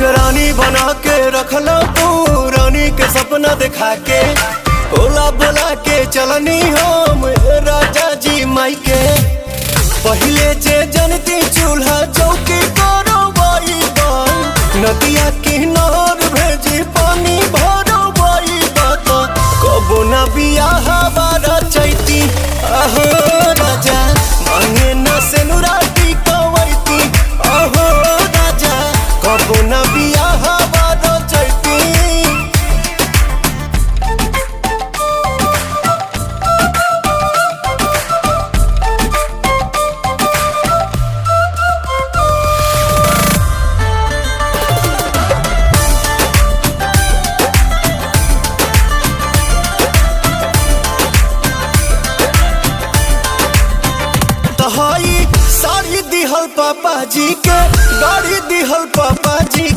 हमके रानी बना के रखला तू, रानी के सपना दिखा के बोला बोला के चलनी हम राजा जी माई के। पहले जे जनती चूल्हा चौकी करो बाई बाल, नदिया किनार भेजी पानी भरो बाई बात। कबो ना बियाह बारा चैती आहो राजा, मांगे न सेनुराटी कवैती आहो राजा। कबो ना बियाह बारा चैती। तहाई साड़ी दिहल पापा जी के,